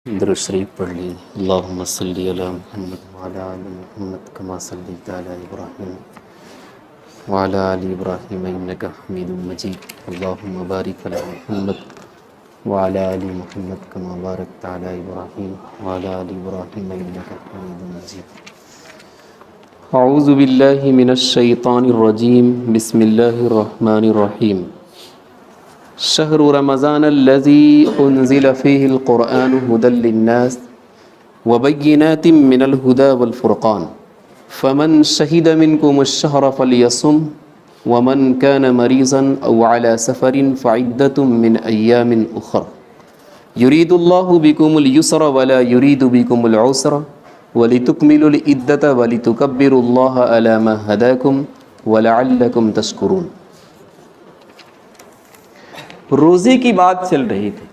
درود شریف پڑھ لی۔ اللہم صلی علی محمد وعلی آل محمد کما صلیت علی ابراہیم وعلی آل ابراہیم انک حمید مجید۔ اللہم بارک علی محمد وعلی آل محمد کما بارکت علی ابراہیم وعلی آل ابراہیم انک حمید مجید۔ اعوذ باللہ من الشیطان الرجیم، بسم اللہ الرحمن الرحیم۔ شہر رمضان الذی انزل فیہ القرآن ھدی للناس وبینات من الھدی والفرقان فمن شہد منکم الشہر فلیصم ومن کان مریضا او علی سفر فعدۃ من ایام اخر یرید اللہ بکم اليسر ولا یرید بکم العسر ولتکملوا العدۃ ولتکبروا اللہ علی ما ھداکم ولعلکم تشکرون۔ روزے کی بات چل رہی تھی۔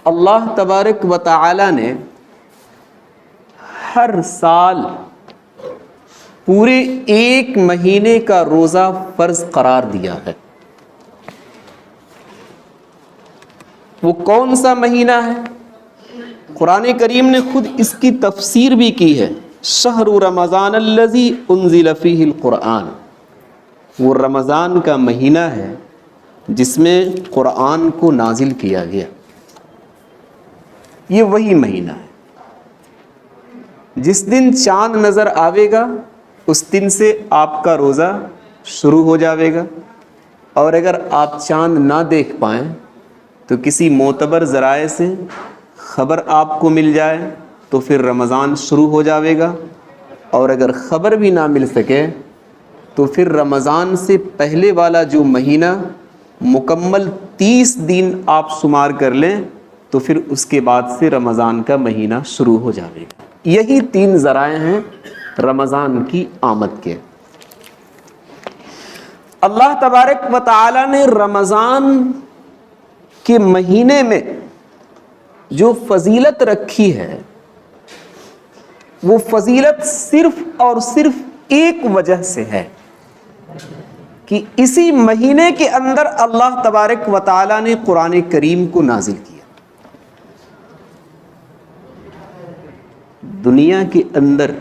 اللہ تبارک و تعالی نے ہر سال پورے ایک مہینے کا روزہ فرض قرار دیا ہے۔ وہ کون سا مہینہ ہے؟ قرآن کریم نے خود اس کی تفسیر بھی کی ہے۔ شہر رمضان الذی انزل فیہ القرآن، وہ رمضان کا مہینہ ہے جس میں قرآن کو نازل کیا گیا۔ یہ وہی مہینہ ہے جس دن چاند نظر آئے گا اس دن سے آپ کا روزہ شروع ہو جاوے گا، اور اگر آپ چاند نہ دیکھ پائیں تو کسی معتبر ذرائع سے خبر آپ کو مل جائے تو پھر رمضان شروع ہو جاوے گا، اور اگر خبر بھی نہ مل سکے تو پھر رمضان سے پہلے والا جو مہینہ مکمل 30 دن آپ شمار کر لیں تو پھر اس کے بعد سے رمضان کا مہینہ شروع ہو جائے گا۔ یہی 3 ذرائع ہیں رمضان کی آمد کے۔ اللہ تبارک و تعالی نے رمضان کے مہینے میں جو فضیلت رکھی ہے وہ فضیلت صرف اور صرف ایک وجہ سے ہے کہ اسی مہینے کے اندر اللہ تبارک و تعالی نے قرآن کریم کو نازل کیا۔ دنیا کے اندر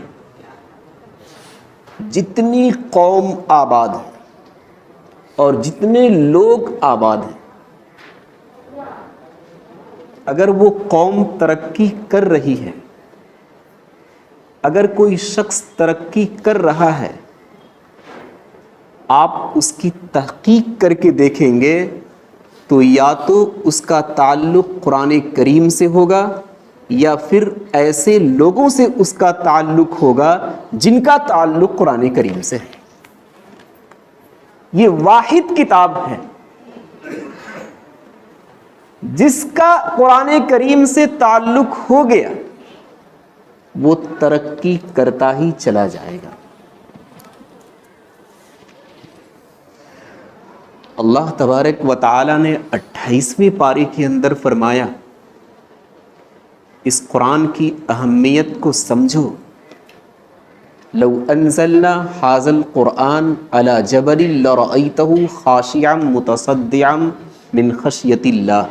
جتنی قوم آباد ہے اور جتنے لوگ آباد ہیں، اگر وہ قوم ترقی کر رہی ہے، اگر کوئی شخص ترقی کر رہا ہے، آپ اس کی تحقیق کر کے دیکھیں گے تو یا تو اس کا تعلق قرآن کریم سے ہوگا یا پھر ایسے لوگوں سے اس کا تعلق ہوگا جن کا تعلق قرآن کریم سے ہے۔ یہ واحد کتاب ہے جس کا قرآن کریم سے تعلق ہو گیا وہ ترقی کرتا ہی چلا جائے گا۔ اللہ تبارک و تعالی نے 28ویں پارے کے اندر فرمایا، اس قرآن کی اہمیت کو سمجھو۔ لو انزلنا ھذا القرآن علی جبل لرأیتہ خاشعا متصدعا من خشیۃ اللہ۔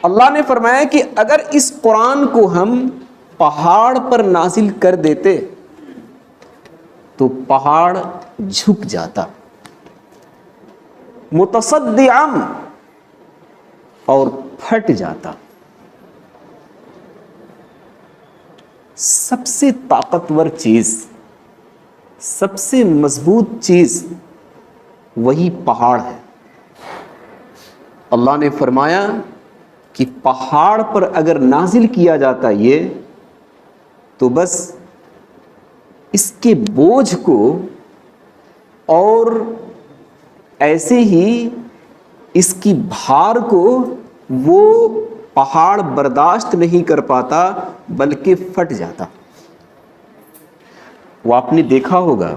اللہ نے فرمایا کہ اگر اس قرآن کو ہم پہاڑ پر نازل کر دیتے تو پہاڑ جھک جاتا، متصدعا اور پھٹ جاتا۔ سب سے طاقتور چیز، سب سے مضبوط چیز وہی پہاڑ ہے۔ اللہ نے فرمایا کہ پہاڑ پر اگر نازل کیا جاتا یہ تو بس اس کے بوجھ کو اور ایسے ہی اس کی بھار کو وہ پہاڑ برداشت نہیں کر پاتا بلکہ پھٹ جاتا۔ وہ آپ نے دیکھا ہوگا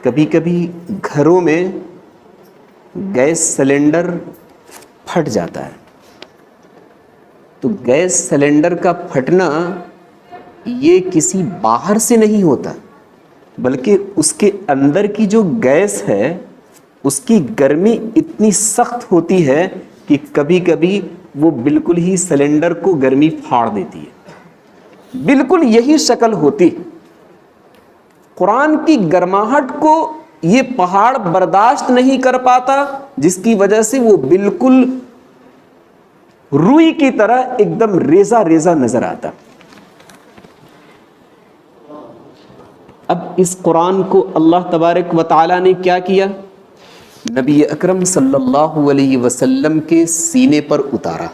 کبھی کبھی گھروں میں گیس سلنڈر پھٹ جاتا ہے، تو گیس سلنڈر کا پھٹنا یہ کسی باہر سے نہیں ہوتا بلکہ اس کے اندر کی جو گیس ہے اس کی گرمی اتنی سخت ہوتی ہے کہ کبھی کبھی وہ بالکل ہی سلنڈر کو گرمی پھاڑ دیتی ہے، بالکل یہی شکل ہوتی۔ قرآن کی گرماہٹ کو یہ پہاڑ برداشت نہیں کر پاتا، جس کی وجہ سے وہ بالکل روئی کی طرح ایک دم ریزہ ریزہ نظر آتا۔ اب اس قرآن کو اللہ تبارک و تعالیٰ نے کیا کیا؟ نبی اکرم صلی اللہ علیہ وسلم کے سینے پر اتارا۔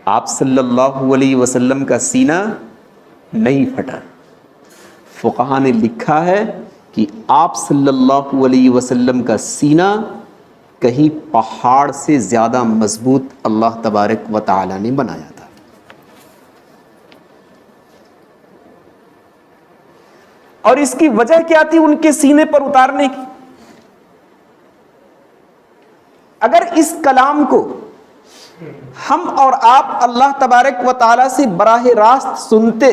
آپ صلی اللہ علیہ وسلم کا سینہ نہیں پھٹا۔ فقہاء نے لکھا ہے کہ آپ صلی اللہ علیہ وسلم کا سینہ کہیں پہاڑ سے زیادہ مضبوط اللہ تبارک و تعالی نے بنایا تھا۔ اور اس کی وجہ کیا تھی ان کے سینے پر اتارنے کی؟ اگر اس کلام کو ہم اور آپ اللہ تبارک و تعالی سے براہ راست سنتے،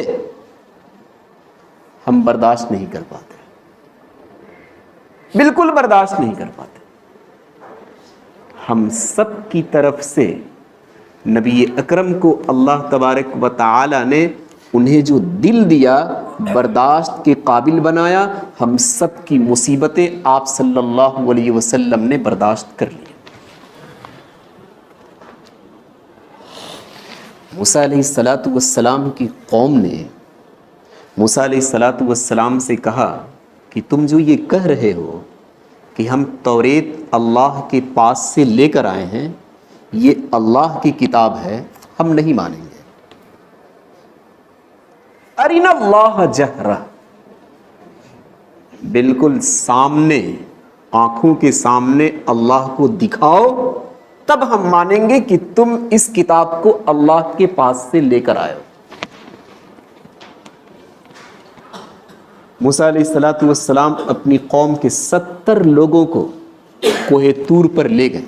ہم برداشت نہیں کر پاتے، بالکل برداشت نہیں کر پاتے۔ ہم سب کی طرف سے نبی اکرم کو اللہ تبارک و تعالی نے انہیں جو دل دیا، برداشت کے قابل بنایا، ہم سب کی مصیبتیں آپ صلی اللہ علیہ وسلم نے برداشت کر لی۔ موسیٰ علیہ السلام کی قوم نے موسیٰ علیہ السلام سے کہا کہ تم جو یہ کہہ رہے ہو کہ ہم توریت اللہ کے پاس سے لے کر آئے ہیں، یہ اللہ کی کتاب ہے، ہم نہیں مانیں گے۔ ارنا اللہ جہرہ، بالکل سامنے، آنکھوں کے سامنے اللہ کو دکھاؤ، تب ہم مانیں گے کہ تم اس کتاب کو اللہ کے پاس سے لے کر آئے ہو۔ موسیٰ علیہ السلام اپنی قوم کے 70 لوگوں کو کوہ طور پر لے گئے۔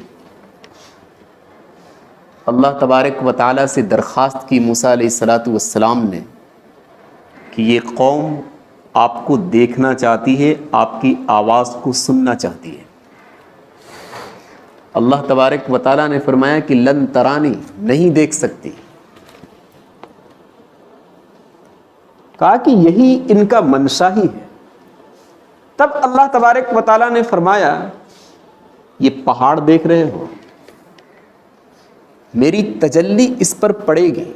اللہ تبارک و تعالیٰ سے درخواست کی موسیٰ علیہ السلام نے کہ یہ قوم آپ کو دیکھنا چاہتی ہے، آپ کی آواز کو سننا چاہتی ہے۔ اللہ تبارک و تعالیٰ نے فرمایا کہ لن ترانی، نہیں دیکھ سکتی۔ کہا کہ یہی ان کا منشا ہی ہے۔ تب اللہ تبارک و تعالیٰ نے فرمایا یہ پہاڑ دیکھ رہے ہو، میری تجلی اس پر پڑے گی،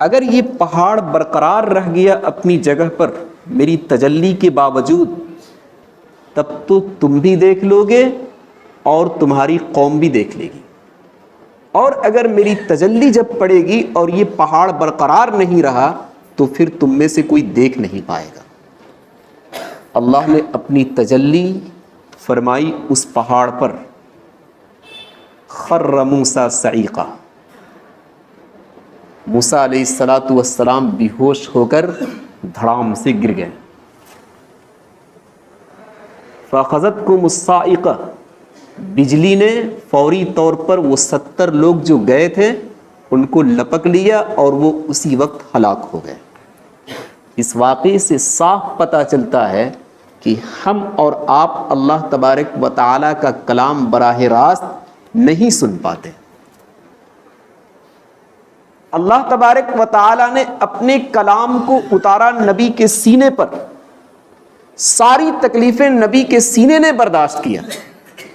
اگر یہ پہاڑ برقرار رہ گیا اپنی جگہ پر میری تجلی کے باوجود، تب تو تم بھی دیکھ لو گے اور تمہاری قوم بھی دیکھ لے گی، اور اگر میری تجلی جب پڑے گی اور یہ پہاڑ برقرار نہیں رہا تو پھر تم میں سے کوئی دیکھ نہیں پائے گا۔ اللہ نے اپنی تجلی فرمائی اس پہاڑ پر، خر موسیٰ صعیقا، موسیٰ علیہ السلام بے ہوش ہو کر دھڑام سے گر گئے۔ فَأَخَذَتْكُمُ الصَّاعِقَةُ، بجلی نے فوری طور پر وہ 70 لوگ جو گئے تھے ان کو لپک لیا اور وہ اسی وقت ہلاک ہو گئے۔ اس واقعے سے صاف پتہ چلتا ہے کہ ہم اور آپ اللہ تبارک و تعالیٰ کا کلام براہ راست نہیں سن پاتے۔ اللہ تبارک و تعالیٰ نے اپنے کلام کو اتارا نبی کے سینے پر، ساری تکلیفیں نبی کے سینے نے برداشت کیا،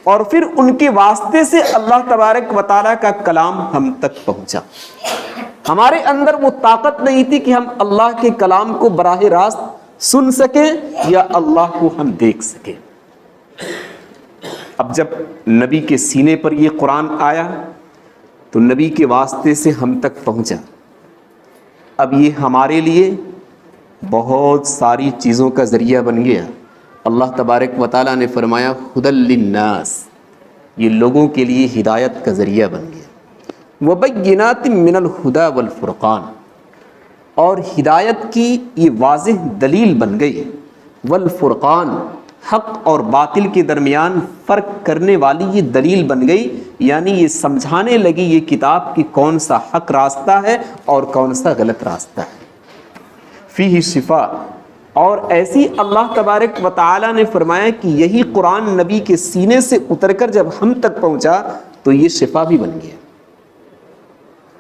اور پھر ان کے واسطے سے اللہ تبارک و تعالیٰ کا کلام ہم تک پہنچا۔ ہمارے اندر وہ طاقت نہیں تھی کہ ہم اللہ کے کلام کو براہ راست سن سکیں یا اللہ کو ہم دیکھ سکیں۔ اب جب نبی کے سینے پر یہ قرآن آیا تو نبی کے واسطے سے ہم تک پہنچا۔ اب یہ ہمارے لیے بہت ساری چیزوں کا ذریعہ بن گیا۔ اللہ تبارک و تعالیٰ نے فرمایا ہدی للناس، یہ لوگوں کے لیے ہدایت کا ذریعہ بن گیا۔ وبینات من الہدی والفرقان، اور ہدایت کی یہ واضح دلیل بن گئی۔ والفرقان، حق اور باطل کے درمیان فرق کرنے والی یہ دلیل بن گئی، یعنی یہ سمجھانے لگی یہ کتاب کہ کون سا حق راستہ ہے اور کون سا غلط راستہ ہے۔ فیہ شفاء، اور ایسی اللہ تبارک و تعالی نے فرمایا کہ یہی قرآن نبی کے سینے سے اتر کر جب ہم تک پہنچا تو یہ شفا بھی بن گیا۔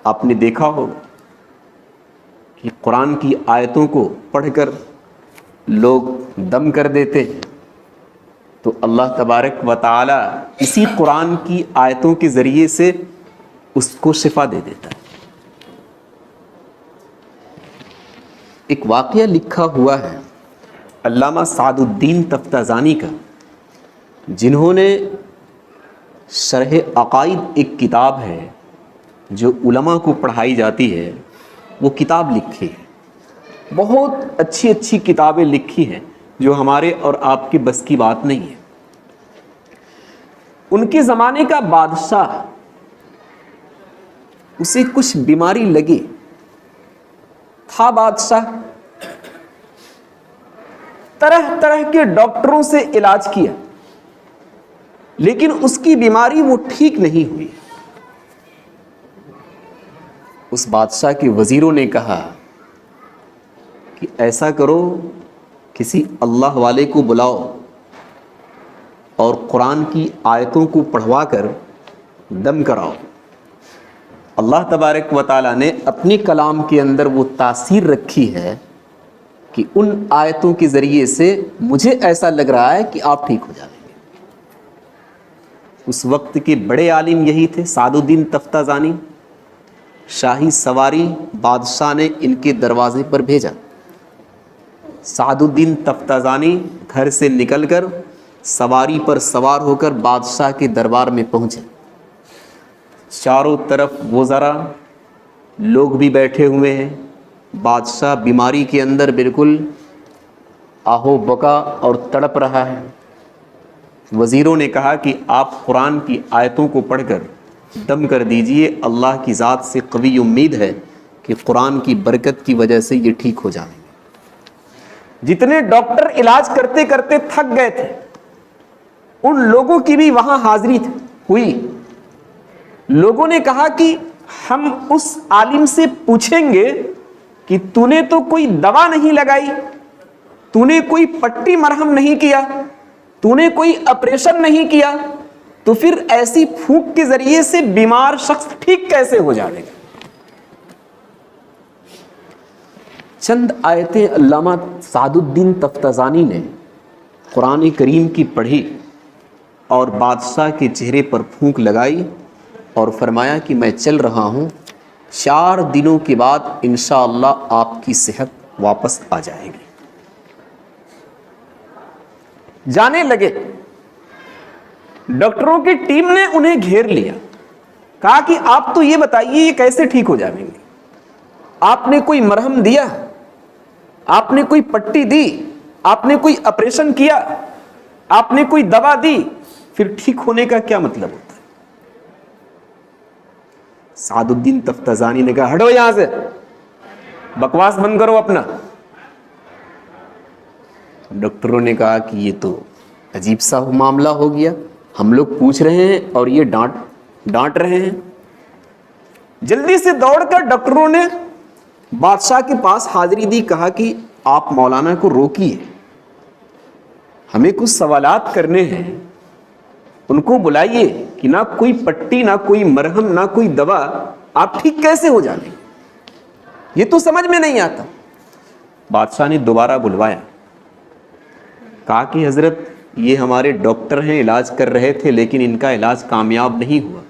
آپ نے دیکھا ہوگا کہ قرآن کی آیتوں کو پڑھ کر لوگ دم کر دیتے ہیں، تو اللہ تبارک و تعالی اسی قرآن کی آیتوں کے ذریعے سے اس کو شفا دے دیتا ہے۔ ایک واقعہ لکھا ہوا ہے علامہ سعد الدین تفتازانی کا، جنہوں نے شرح عقائد ایک کتاب ہے جو علماء کو پڑھائی جاتی ہے، وہ کتاب لکھی ہے۔ بہت اچھی اچھی کتابیں لکھی ہیں جو ہمارے اور آپ کے بس کی بات نہیں ہے۔ ان کے زمانے کا بادشاہ، اسے کچھ بیماری لگی تھا، بادشاہ طرح طرح کے ڈاکٹروں سے علاج کیا، لیکن اس کی بیماری وہ ٹھیک نہیں ہوئی۔ اس بادشاہ کے وزیروں نے کہا کہ ایسا کرو، کسی اللہ والے کو بلاؤ اور قرآن کی آیتوں کو پڑھوا کر دم کراؤ۔ اللہ تبارک و تعالیٰ نے اپنے کلام کے اندر وہ تاثیر رکھی ہے کہ ان آیتوں کے ذریعے سے مجھے ایسا لگ رہا ہے کہ آپ ٹھیک ہو جائیں گے۔ اس وقت کے بڑے عالم یہی تھے، سعد الدین تفتازانی۔ شاہی سواری بادشاہ نے ان کے دروازے پر بھیجا۔ سعد الدین تفتازانی گھر سے نکل کر سواری پر سوار ہو کر بادشاہ کے دربار میں پہنچے۔ چاروں طرف وزراء لوگ بھی بیٹھے ہوئے ہیں، بادشاہ بیماری کے اندر بالکل آہو بکا اور تڑپ رہا ہے۔ وزیروں نے کہا کہ آپ قرآن کی آیتوں کو پڑھ کر دم کر دیجئے، اللہ کی ذات سے قوی امید ہے کہ قرآن کی برکت کی وجہ سے یہ ٹھیک ہو جائیں گے۔ جتنے ڈاکٹر علاج کرتے کرتے تھک گئے تھے، ان لوگوں کی بھی وہاں حاضری ہوئی۔ لوگوں نے کہا کہ ہم اس عالم سے پوچھیں گے کہ تو نے تو کوئی دوا نہیں لگائی، تو نے کوئی پٹی مرہم نہیں کیا، تو نے کوئی آپریشن نہیں کیا، تو پھر ایسی پھونک کے ذریعے سے بیمار شخص ٹھیک کیسے ہو جائے گا؟ چند آیتیں علامہ سعد الدین تفتازانی نے قرآن کریم کی پڑھی اور بادشاہ کے چہرے پر پھونک لگائی اور فرمایا کہ میں چل رہا ہوں، 4 دنوں کے بعد انشاءاللہ آپ کی صحت واپس آ جائے گی۔ جانے لگے، ڈاکٹروں کی ٹیم نے انہیں گھیر لیا، کہا کہ آپ تو یہ بتائیے یہ کیسے ٹھیک ہو جائیں گے؟ آپ نے کوئی مرہم دیا، آپ نے کوئی پٹی دی، آپ نے کوئی آپریشن کیا، آپ نے کوئی دوا دی، پھر ٹھیک ہونے کا کیا مطلب ہوتا ہے؟ سعد الدین تفتازانی نے کہا ہٹو یہاں سے، بکواس بند کرو اپنا۔ ڈاکٹروں نے کہا کہ یہ تو عجیب سا معاملہ ہو گیا، ہم لوگ پوچھ رہے ہیں اور یہ ڈانٹ رہے ہیں۔ جلدی سے دوڑ کر ڈاکٹروں نے بادشاہ کے پاس حاضری دی، کہا کہ آپ مولانا کو روکیے، ہمیں کچھ سوالات کرنے ہیں، ان کو بلائیے کہ نہ کوئی پٹی، نہ کوئی مرہم، نہ کوئی دوا، آپ ٹھیک کیسے ہو جائیں گے؟ یہ تو سمجھ میں نہیں آتا۔ بادشاہ نے دوبارہ بلوایا، کہا کہ حضرت یہ ہمارے ڈاکٹر ہیں، علاج کر رہے تھے لیکن ان کا علاج کامیاب نہیں ہوا،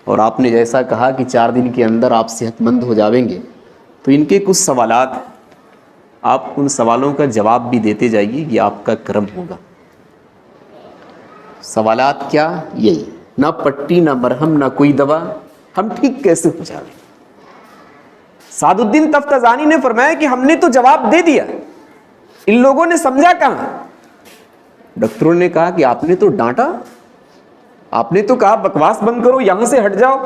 اور آپ نے جیسا کہا کہ 4 دن کے اندر آپ صحت مند ہو جائیں گے، تو ان کے کچھ سوالات ہیں، آپ ان سوالوں کا جواب بھی دیتے جائیے، یہ آپ کا کرم ہوگا۔ سوالات کیا؟ یہی، نہ پٹی، نہ مرہم، نہ کوئی دوا، ہم ٹھیک کیسے ہو جائیں؟ سعد الدین تفتازانی نے فرمایا کہ ہم نے تو جواب دے دیا، ان لوگوں نے سمجھا کہاں؟ ڈاکٹروں نے کہا کہ آپ نے تو ڈانٹا، آپ نے تو کہا بکواس بند کرو، یہاں سے ہٹ جاؤ،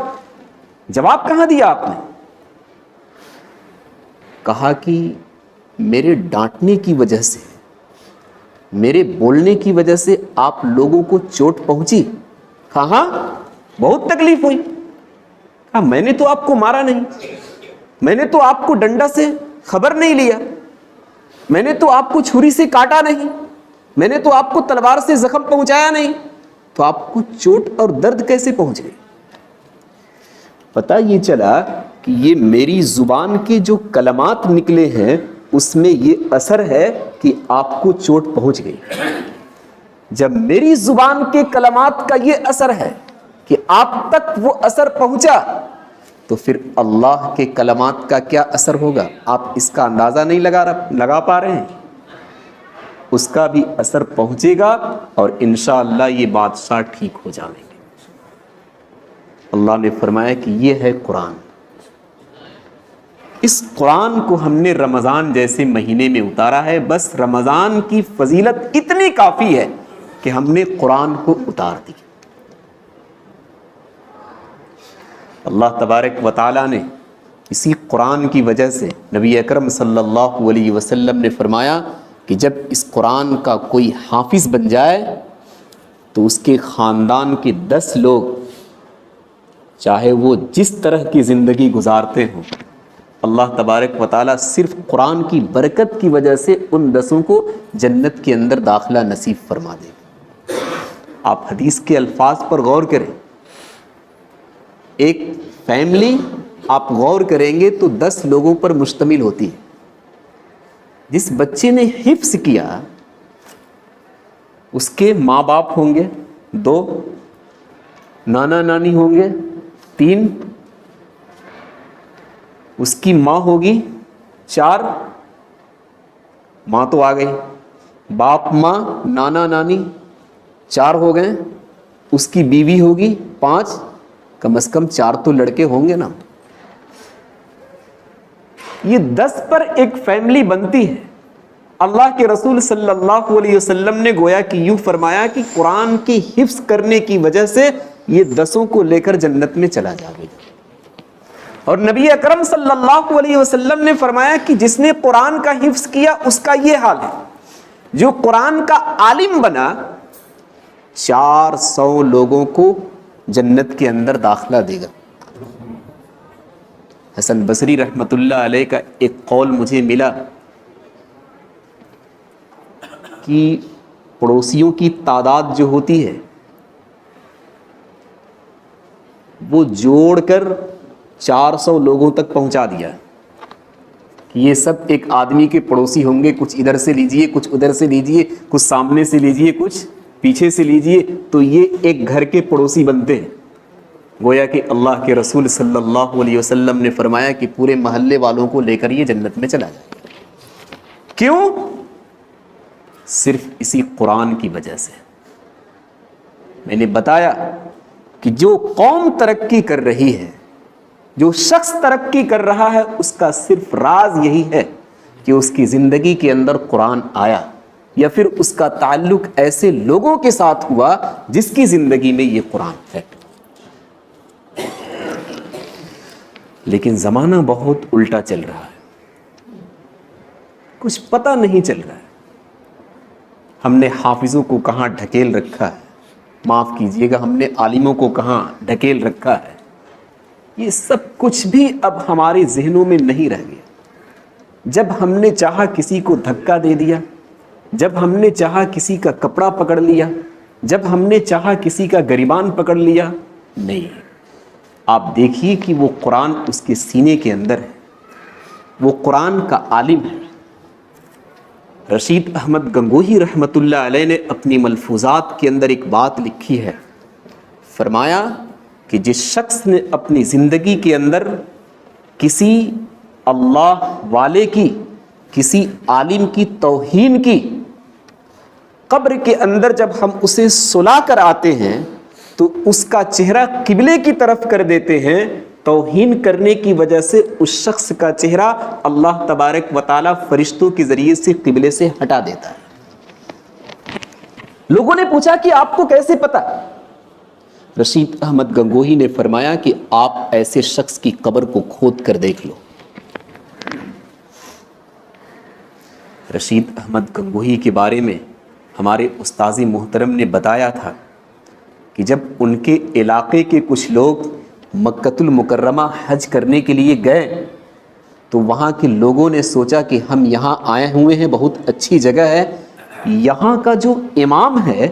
جواب کہاں دیا آپ نے؟ کہا کہ میرے ڈانٹنے کی وجہ سے، میرے بولنے کی وجہ سے آپ لوگوں کو چوٹ پہنچی؟ ہاں بہت تکلیف ہوئی۔ کہا میں نے تو آپ کو مارا نہیں، میں نے تو آپ کو ڈنڈا سے خبر نہیں لیا، میں نے تو آپ کو چھری سے کاٹا نہیں, میں نے تو آپ کو تلوار سے زخم پہنچایا نہیں, تو آپ کو چوٹ اور درد کیسے پہنچ گئی؟ پتہ یہ چلا کہ یہ میری زبان کے جو کلمات نکلے ہیں اس میں یہ اثر ہے کہ آپ کو چوٹ پہنچ گئی. جب میری زبان کے کلمات کا یہ اثر ہے کہ آپ تک وہ اثر پہنچا, تو پھر اللہ کے کلمات کا کیا اثر ہوگا؟ آپ اس کا اندازہ نہیں لگا پا رہے ہیں. اس کا بھی اثر پہنچے گا اور انشاءاللہ یہ بادشاہ ٹھیک ہو جائیں گے. اللہ نے فرمایا کہ یہ ہے قرآن. اس قرآن کو ہم نے رمضان جیسے مہینے میں اتارا ہے. بس رمضان کی فضیلت اتنی کافی ہے کہ ہم نے قرآن کو اتار دی. اللہ تبارک و تعالیٰ نے اسی قرآن کی وجہ سے نبی اکرم صلی اللہ علیہ وسلم نے فرمایا کہ جب اس قرآن کا کوئی حافظ بن جائے تو اس کے خاندان کے 10 لوگ, چاہے وہ جس طرح کی زندگی گزارتے ہوں, اللہ تبارک و تعالیٰ صرف قرآن کی برکت کی وجہ سے ان 10 کو جنت کے اندر داخلہ نصیب فرما دے. آپ حدیث کے الفاظ پر غور کریں. ایک فیملی آپ غور کریں گے تو 10 لوگوں پر مشتمل ہوتی ہے. جس بچے نے حفظ کیا اس کے ماں باپ ہوں گے 2, نانا نانی ہوں گے 3, اس کی ماں ہوگی 4, ماں تو آ گئی, باپ ماں نانا نانی 4 ہو گئے, اس کی بیوی ہوگی 5, کم از کم 4 تو لڑکے ہوں گے نا. یہ 10 پر ایک فیملی بنتی ہے. اللہ کے رسول صلی اللہ علیہ وسلم نے گویا کہ یوں فرمایا کہ قرآن کی حفظ کرنے کی وجہ سے یہ 10 کو لے کر جنت میں چلا جائے گا. اور نبی اکرم صلی اللہ علیہ وسلم نے فرمایا کہ جس نے قرآن کا حفظ کیا اس کا یہ حال ہے. جو قرآن کا عالم بنا 400 لوگوں کو جنت کے اندر داخلہ دے گا. حسن بصری رحمت اللہ علیہ کا ایک قول مجھے ملا کہ پڑوسیوں کی تعداد جو ہوتی ہے وہ جوڑ کر 400 لوگوں تک پہنچا دیا کہ یہ سب ایک آدمی کے پڑوسی ہوں گے. کچھ ادھر سے لیجئے, کچھ ادھر سے لیجئے, کچھ سامنے سے لیجئے, کچھ پیچھے سے لیجئے, تو یہ ایک گھر کے پڑوسی بنتے ہیں. گویا کہ اللہ کے رسول صلی اللہ علیہ وسلم نے فرمایا کہ پورے محلے والوں کو لے کر یہ جنت میں چلا جائے گا. کیوں؟ صرف اسی قرآن کی وجہ سے. میں نے بتایا کہ جو قوم ترقی کر رہی ہے, جو شخص ترقی کر رہا ہے, اس کا صرف راز یہی ہے کہ اس کی زندگی کے اندر قرآن آیا, یا پھر اس کا تعلق ایسے لوگوں کے ساتھ ہوا جس کی زندگی میں یہ قرآن ہے. لیکن زمانہ بہت الٹا چل رہا ہے, کچھ پتہ نہیں چل رہا ہے. ہم نے حافظوں کو کہاں ڈھکیل رکھا ہے, معاف کیجئے گا, ہم نے عالموں کو کہاں ڈھکیل رکھا ہے. یہ سب کچھ بھی اب ہمارے ذہنوں میں نہیں رہ گیا. جب ہم نے چاہا کسی کو دھکا دے دیا, جب ہم نے چاہا کسی کا کپڑا پکڑ لیا, جب ہم نے چاہا کسی کا گریبان پکڑ لیا. نہیں, آپ دیکھیے کہ وہ قرآن اس کے سینے کے اندر ہے, وہ قرآن کا عالم ہے. رشید احمد گنگوہی رحمت اللہ علیہ نے اپنی ملفوظات کے اندر ایک بات لکھی ہے. فرمایا کہ جس شخص نے اپنی زندگی کے اندر کسی اللہ والے کی, کسی عالم کی توہین کی, قبر کے اندر جب ہم اسے سلا کر آتے ہیں تو اس کا چہرہ قبلے کی طرف کر دیتے ہیں. توہین کرنے کی وجہ سے اس شخص کا چہرہ اللہ تبارک و تعالی فرشتوں کے ذریعے سے قبلے سے ہٹا دیتا ہے. لوگوں نے پوچھا کہ آپ کو کیسے پتا؟ رشید احمد گنگوہی نے فرمایا کہ آپ ایسے شخص کی قبر کو کھود کر دیکھ لو. رشید احمد گنگوہی کے بارے میں ہمارے استاذ محترم نے بتایا تھا کہ جب ان کے علاقے کے کچھ لوگ مکۃ المکرمہ حج کرنے کے لیے گئے تو وہاں کے لوگوں نے سوچا کہ ہم یہاں آئے ہوئے ہیں، بہت اچھی جگہ ہے، یہاں کا جو امام ہے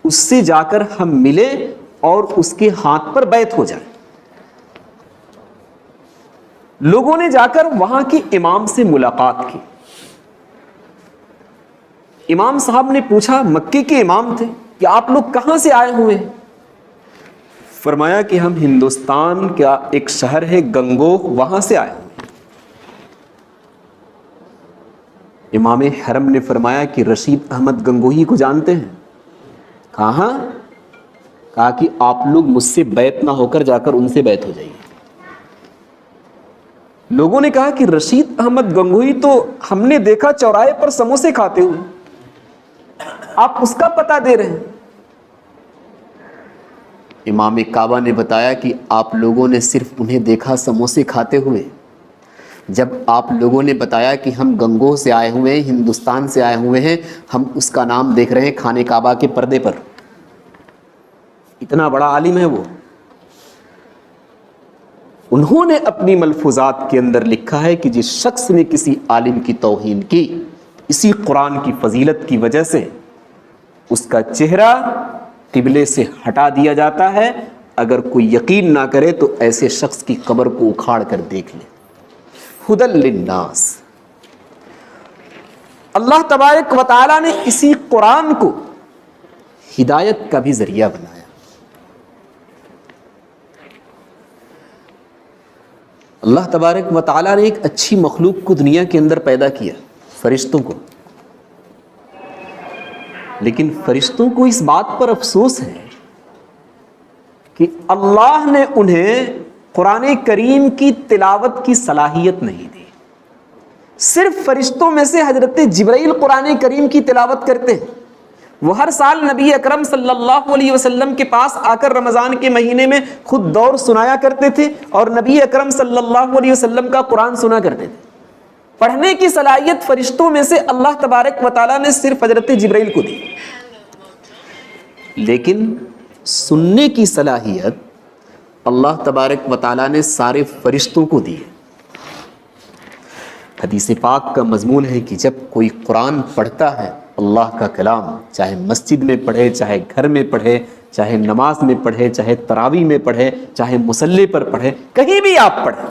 اس سے جا کر ہم ملیں اور اس کے ہاتھ پر بیعت ہو جائے۔ لوگوں نے جا کر وہاں کے امام سے ملاقات کی۔ امام صاحب نے پوچھا، مکے کے امام تھے، کہ آپ لوگ کہاں سے آئے ہوئے ہیں؟ فرمایا کہ ہم ہندوستان کا ایک شہر ہے گنگوہ، وہاں سے آئے ہوئے ہیں۔ امام حرم نے فرمایا کہ رشید احمد گنگوہی کو جانتے ہیں؟ کہاں؟ کہا کہ آپ لوگ مجھ سے بیعت نہ ہو کر جا کر ان سے بیعت ہو جائیے۔ لوگوں نے کہا کہ رشید احمد گنگوہی تو ہم نے دیکھا چوراہے پر سموسے کھاتے ہوئے، آپ اس کا پتہ دے رہے ہیں؟ امام کعبہ نے بتایا کہ آپ لوگوں نے صرف انہیں دیکھا سموسے کھاتے ہوئے، جب آپ لوگوں نے بتایا کہ ہم گنگوہ سے آئے ہوئے ہیں، ہندوستان سے آئے ہوئے ہیں، ہم اس کا نام دیکھ رہے ہیں خانہ کعبہ کے پردے پر۔ اتنا بڑا عالم ہے وہ۔ انہوں نے اپنی ملفوظات کے اندر لکھا ہے کہ جس شخص نے کسی عالم کی توہین کی، اسی قرآن کی فضیلت کی وجہ سے اس کا چہرہ قبلے سے ہٹا دیا جاتا ہے۔ اگر کوئی یقین نہ کرے تو ایسے شخص کی قبر کو اکھاڑ کر دیکھ لے۔ ہدی للناس۔ اللہ تبارک و تعالیٰ نے اسی قرآن کو ہدایت کا بھی ذریعہ بنایا۔ اللہ تبارک و تعالیٰ نے ایک اچھی مخلوق کو دنیا کے اندر پیدا کیا، فرشتوں کو، لیکن فرشتوں کو اس بات پر افسوس ہے کہ اللہ نے انہیں قرآن کریم کی تلاوت کی صلاحیت نہیں دی۔ صرف فرشتوں میں سے حضرت جبرائیل قرآن کریم کی تلاوت کرتے ہیں۔ وہ ہر سال نبی اکرم صلی اللہ علیہ وسلم کے پاس آ کر رمضان کے مہینے میں خود دور سنایا کرتے تھے اور نبی اکرم صلی اللہ علیہ وسلم کا قرآن سنا کرتے تھے۔ پڑھنے کی صلاحیت فرشتوں میں سے اللہ تبارک و تعالیٰ نے صرف حضرت جبرائیل کو دی، لیکن سننے کی صلاحیت اللہ تبارک و تعالیٰ نے سارے فرشتوں کو دی ہے۔ حدیث پاک کا مضمون ہے کہ جب کوئی قرآن پڑھتا ہے، اللہ کا کلام، چاہے مسجد میں پڑھے، چاہے گھر میں پڑھے، چاہے نماز میں پڑھے، چاہے تراویح میں پڑھے، چاہے مصلی پر پڑھے، کہیں بھی آپ پڑھیں،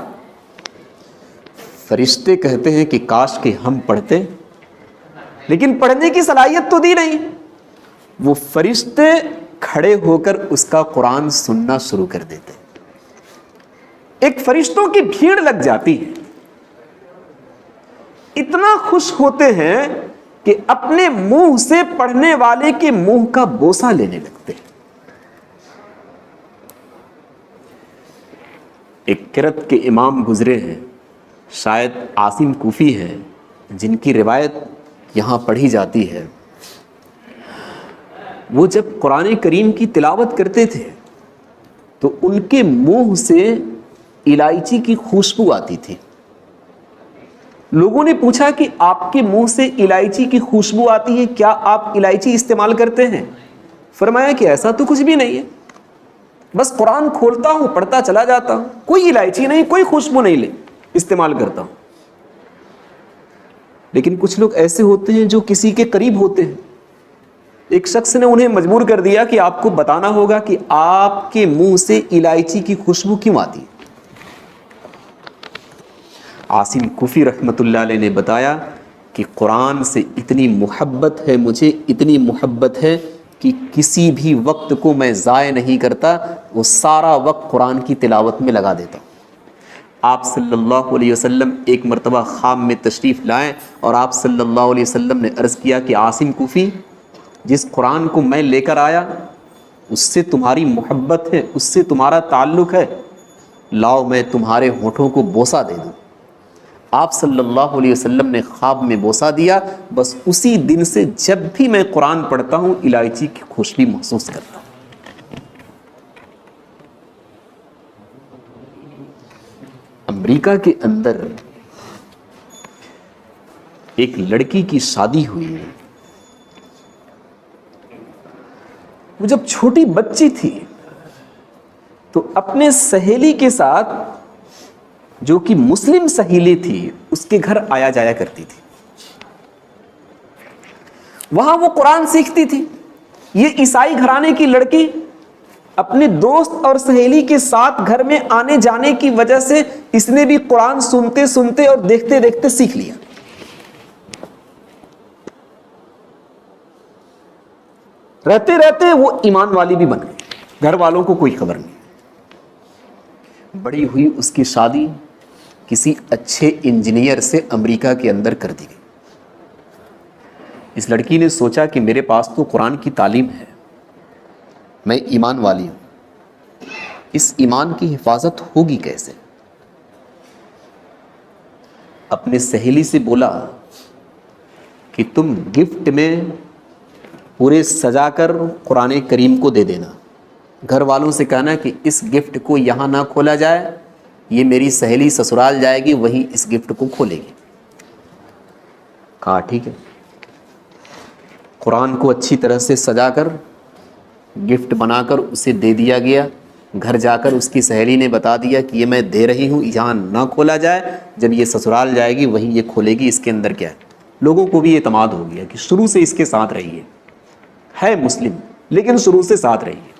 فرشتے کہتے ہیں کہ کاش کہ ہم پڑھتے، لیکن پڑھنے کی صلاحیت تو دی نہیں۔ وہ فرشتے کھڑے ہو کر اس کا قرآن سننا شروع کر دیتے، ایک فرشتوں کی بھیڑ لگ جاتی ہے، اتنا خوش ہوتے ہیں کہ اپنے منہ سے پڑھنے والے کے منہ کا بوسہ لینے لگتے ہیں۔ ایک قرأت کے امام گزرے ہیں، شاید عاصم کوفی ہیں، جن کی روایت یہاں پڑھی جاتی ہے۔ وہ جب قرآن کریم کی تلاوت کرتے تھے تو ان کے منہ سے الائچی کی خوشبو آتی تھی۔ لوگوں نے پوچھا کہ آپ کے منہ سے الائچی کی خوشبو آتی ہے، کیا آپ الائچی استعمال کرتے ہیں؟ فرمایا کہ ایسا تو کچھ بھی نہیں ہے، بس قرآن کھولتا ہوں، پڑھتا چلا جاتا ہوں، کوئی الائچی نہیں، کوئی خوشبو نہیں استعمال کرتا ہوں۔ لیکن کچھ لوگ ایسے ہوتے ہیں جو کسی کے قریب ہوتے ہیں۔ ایک شخص نے انہیں مجبور کر دیا کہ آپ کو بتانا ہوگا کہ آپ کے منہ سے الائچی کی خوشبو کیوں آتی ہے۔ عاصم کوفی رحمۃ اللہ علیہ نے بتایا کہ قرآن سے اتنی محبت ہے مجھے، اتنی محبت ہے کہ کسی بھی وقت کو میں ضائع نہیں کرتا، وہ سارا وقت قرآن کی تلاوت میں لگا دیتا ہوں۔ آپ صلی اللہ علیہ وسلم ایک مرتبہ خواب میں تشریف لائیں اور آپ صلی اللہ علیہ وسلم نے عرض کیا کہ عاصم کوفی، جس قرآن کو میں لے کر آیا اس سے تمہاری محبت ہے، اس سے تمہارا تعلق ہے، لاؤ میں تمہارے ہونٹوں کو بوسہ دے دوں۔ آپ صلی اللہ علیہ وسلم نے خواب میں بوسہ دیا، بس اسی دن سے جب بھی میں قرآن پڑھتا ہوں الائچی کی خوشبو محسوس کرتا ہوں۔ امریکہ کے اندر ایک لڑکی کی شادی ہوئی، وہ جب چھوٹی بچی تھی تو اپنے سہیلی کے ساتھ جو کہ مسلم سہیلی تھی، اس کے گھر آیا جایا کرتی تھی، وہاں وہ قرآن سیکھتی تھی۔ یہ عیسائی گھرانے کی لڑکی اپنے دوست اور سہیلی کے ساتھ گھر میں آنے جانے کی وجہ سے اس نے بھی قرآن سنتے سنتے اور دیکھتے دیکھتے سیکھ لیا۔ رہتے رہتے وہ ایمان والی بھی بن گئی، گھر والوں کو کوئی خبر نہیں۔ بڑی ہوئی، اس کی شادی کسی اچھے انجینئر سے امریکہ کے اندر کر دی گئی۔ اس لڑکی نے سوچا کہ میرے پاس تو قرآن کی تعلیم ہے، میں ایمان والی ہوں، اس ایمان کی حفاظت ہوگی کیسے؟ اپنے سہیلی سے بولا کہ تم گفٹ میں پورے سجا کر قرآن کریم کو دے دینا، گھر والوں سے کہنا کہ اس گفٹ کو یہاں نہ کھولا جائے، یہ میری سہیلی سسرال جائے گی وہیں اس گفٹ کو کھولے گی۔ کہا ٹھیک ہے۔ قرآن کو اچھی طرح سے سجا کر گفٹ بنا کر اسے دے دیا گیا۔ گھر جا کر اس کی سہیلی نے بتا دیا کہ یہ میں دے رہی ہوں، یہاں نہ کھولا جائے، جب یہ سسرال جائے گی وہیں یہ کھولے گی، اس کے اندر کیا ہے۔ لوگوں کو بھی اعتماد ہو گیا کہ شروع سے اس کے ساتھ رہی ہے مسلم لیکن شروع سے ساتھ رہی ہے۔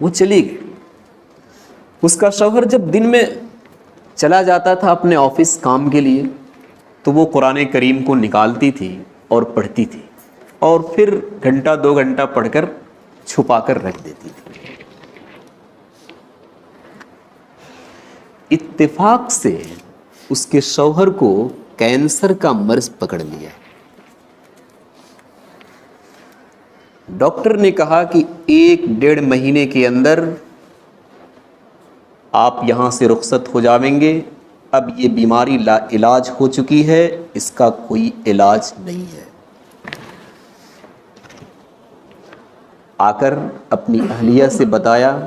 وہ چلی گئی۔ اس کا شوہر جب دن میں چلا جاتا تھا اپنے آفس کام کے لیے تو وہ قرآن کریم کو نکالتی تھی اور پڑھتی تھی، اور پھر گھنٹہ 2 گھنٹہ پڑھ کر چھپا کر رکھ دیتی تھی۔ اتفاق سے اس کے شوہر کو کینسر کا مرض پکڑ لیا۔ ڈاکٹر نے کہا کہ 1-1.5 مہینے کے اندر آپ یہاں سے رخصت ہو جائیں گے، اب یہ بیماری لا علاج ہو چکی ہے، اس کا کوئی علاج نہیں ہے۔ آ کر اپنی اہلیہ سے بتایا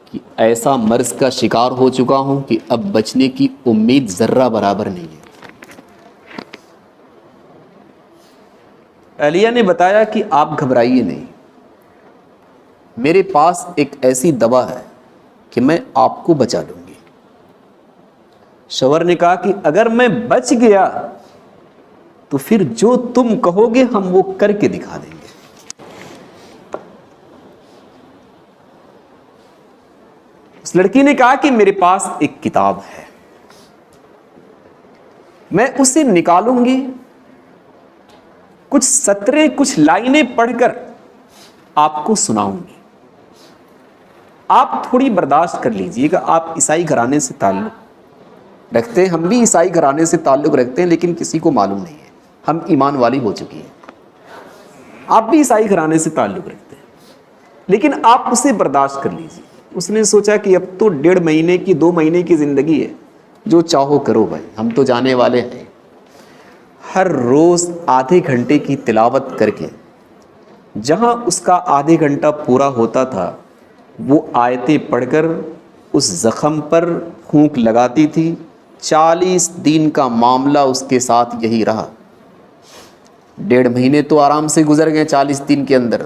کہ ایسا مرض کا شکار ہو چکا ہوں کہ اب بچنے کی امید ذرہ برابر نہیں ہے۔ اہلیہ نے بتایا کہ آپ گھبرائیے نہیں، میرے پاس ایک ایسی دوا ہے کہ میں آپ کو بچا لوں گی۔ شوہر نے کہا کہ اگر میں بچ گیا تو پھر جو تم کہو گے ہم وہ کر کے دکھا دیں گے۔ اس لڑکی نے کہا کہ میرے پاس ایک کتاب ہے، میں اسے نکالوں گی، کچھ سطریں کچھ لائنیں پڑھ کر آپ کو سناؤں گی، آپ تھوڑی برداشت کر لیجئے گا۔ آپ عیسائی گھرانے سے تعلق رکھتے ہیں، ہم بھی عیسائی گھرانے سے تعلق رکھتے ہیں، لیکن کسی کو معلوم نہیں ہے، ہم ایمان والی ہو چکی ہیں۔ آپ بھی عیسائی گھرانے سے تعلق رکھتے ہیں، لیکن آپ اسے برداشت کر لیجئے۔ اس نے سوچا کہ اب تو 1.5 مہینے کی 2 مہینے کی زندگی ہے، جو چاہو کرو بھائی، ہم تو جانے والے ہیں۔ ہر روز آدھے گھنٹے کی تلاوت کر کے جہاں اس کا آدھے گھنٹہ پورا ہوتا تھا وہ آیتیں پڑھ کر اس زخم پر پھونک لگاتی تھی۔ 40 دن کا معاملہ اس کے ساتھ یہی رہا۔ 1.5 مہینے تو آرام سے گزر گئے، 40 دن کے اندر۔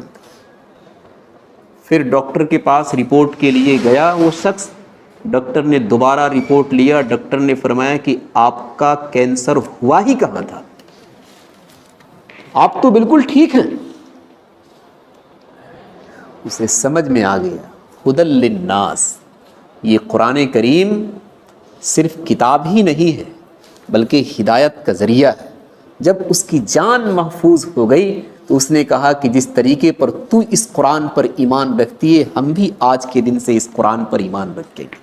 پھر ڈاکٹر کے پاس رپورٹ کے لیے گیا وہ شخص، ڈاکٹر نے دوبارہ رپورٹ لیا، ڈاکٹر نے فرمایا کہ آپ کا کینسر ہوا ہی کہاں تھا، آپ تو بالکل ٹھیک ہیں۔ اسے سمجھ میں آ گیا ہدی للناس، یہ قرآن کریم صرف کتاب ہی نہیں ہے بلکہ ہدایت کا ذریعہ ہے۔ جب اس کی جان محفوظ ہو گئی تو اس نے کہا کہ جس طریقے پر تو اس قرآن پر ایمان رکھتی ہے، ہم بھی آج کے دن سے اس قرآن پر ایمان رکھیں گے۔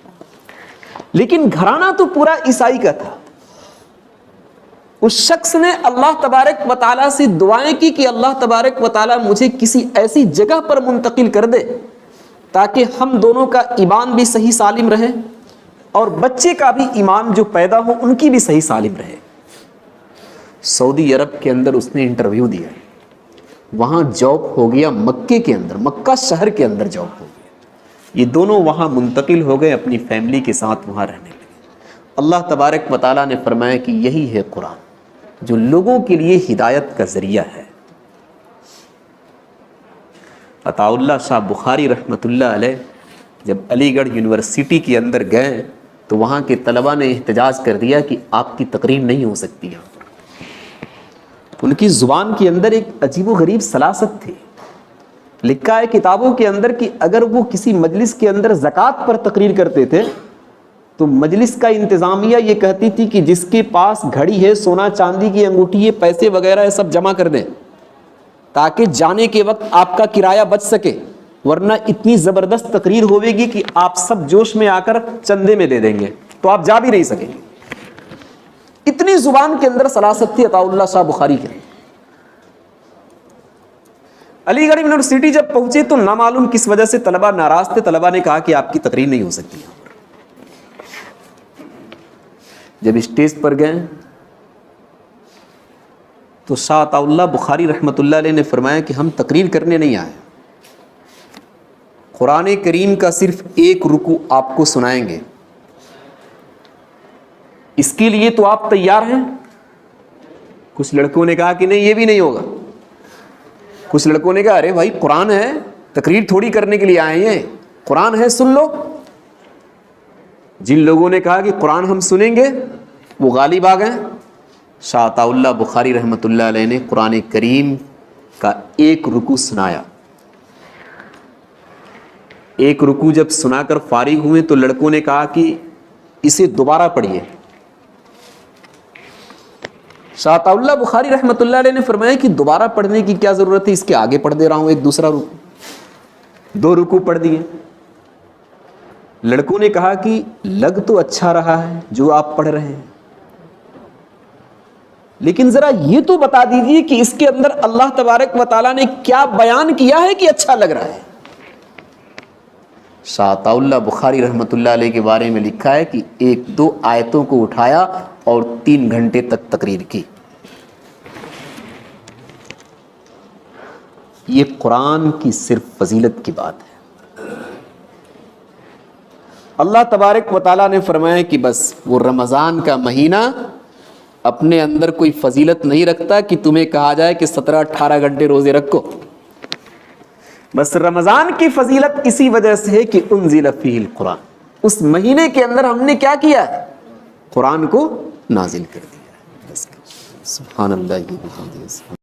لیکن گھرانہ تو پورا عیسائی کا تھا۔ اس شخص نے اللہ تبارک و تعالیٰ سے دعائیں کی کہ اللہ تبارک و تعالیٰ مجھے کسی ایسی جگہ پر منتقل کر دے تاکہ ہم دونوں کا ایمان بھی صحیح سالم رہے اور بچے کا بھی ایمان جو پیدا ہو ان کی بھی صحیح سالم رہے۔ سعودی عرب کے اندر اس نے انٹرویو دیا، وہاں جاب ہو گیا مکے کے اندر، مکہ شہر کے اندر جاب ہو گیا۔ یہ دونوں وہاں منتقل ہو گئے، اپنی فیملی کے ساتھ وہاں رہنے لگے۔ اللہ تبارک و تعالیٰ نے فرمایا کہ یہی ہے قرآن جو لوگوں کے لیے ہدایت کا ذریعہ ہے۔ عطاء اللہ شاہ بخاری رحمۃ اللہ علیہ جب علی گڑھ یونیورسٹی کے اندر گئے تو وہاں کے طلباء نے احتجاج کر دیا کہ آپ کی تقریر نہیں ہو سکتی ہے. ان کی زبان کے اندر ایک عجیب و غریب سلاست تھی. لکھا ہے کتابوں کے اندر کہ اگر وہ کسی مجلس کے اندر زکوٰۃ پر تقریر کرتے تھے تو مجلس کا انتظامیہ یہ کہتی تھی کہ جس کے پاس گھڑی ہے، سونا چاندی کی انگوٹھی ہے، پیسے وغیرہ ہے، سب جمع کر دیں تاکہ جانے کے وقت آپ کا کرایہ بچ سکے، ورنہ اتنی زبردست تقریر ہوئے گی کہ آپ سب جوش میں آ کر چندے میں دے دیں گے تو آپ جا بھی نہیں سکیں گے. اتنی زبان کے اندر سلاست تھی عطاء اللہ شاہ بخاری کے. علی گڑھ یونیورسٹی جب پہنچے تو نامعلوم کس وجہ سے طلباء ناراض تھے. طلباء نے کہا کہ آپ کی تقریر نہیں ہو سکتی. جب اسٹیج پر گئے تو شاہ عطاء اللہ بخاری رحمۃ اللہ علیہ نے فرمایا کہ ہم تقریر کرنے نہیں آئے، قرآن کریم کا صرف ایک رکوع آپ کو سنائیں گے، اس کے لیے تو آپ تیار ہیں؟ کچھ لڑکوں نے کہا کہ نہیں، یہ بھی نہیں ہوگا. کچھ لڑکوں نے کہا ارے بھائی قرآن ہے، تقریر تھوڑی کرنے کے لیے آئے ہیں، قرآن ہے سن لو. جن لوگوں نے کہا کہ قرآن ہم سنیں گے وہ غالب آ گئے. شاہ عطاء اللہ بخاری رحمۃ اللہ علیہ نے قرآن کریم کا ایک رکوع سنایا. ایک رکوع جب سنا کر فارغ ہوئے تو لڑکوں نے کہا کہ اسے دوبارہ پڑھیے. شاہ عطاء اللہ بخاری رحمۃ اللہ علیہ نے فرمایا کہ دوبارہ پڑھنے کی کیا ضرورت ہے، اس کے آگے پڑھ دے رہا ہوں ایک دوسرا رکوع. 2 رکوع پڑھ دیے. لڑکوں نے کہا کہ لگ تو اچھا رہا ہے جو آپ پڑھ رہے ہیں، لیکن ذرا یہ تو بتا دیجئے کہ اس کے اندر اللہ تبارک و تعالیٰ نے کیا بیان کیا ہے کہ اچھا لگ رہا ہے. شاہ عطاء اللہ بخاری رحمۃ اللہ علیہ کے بارے میں لکھا ہے کہ 1-2 آیتوں کو اٹھایا اور 3 گھنٹے تک تقریر کی. یہ قرآن کی صرف فضیلت کی بات ہے. اللہ تبارک و تعالیٰ نے فرمایا کہ بس وہ رمضان کا مہینہ اپنے اندر کوئی فضیلت نہیں رکھتا کہ تمہیں کہا جائے کہ 17-18 گھنٹے روزے رکھو. بس رمضان کی فضیلت اسی وجہ سے ہے کہ انزل فیہ القرآن، اس مہینے کے اندر ہم نے کیا کیا ہے؟ قرآن کو نازل کر دیا ہے. سبحان اللہ.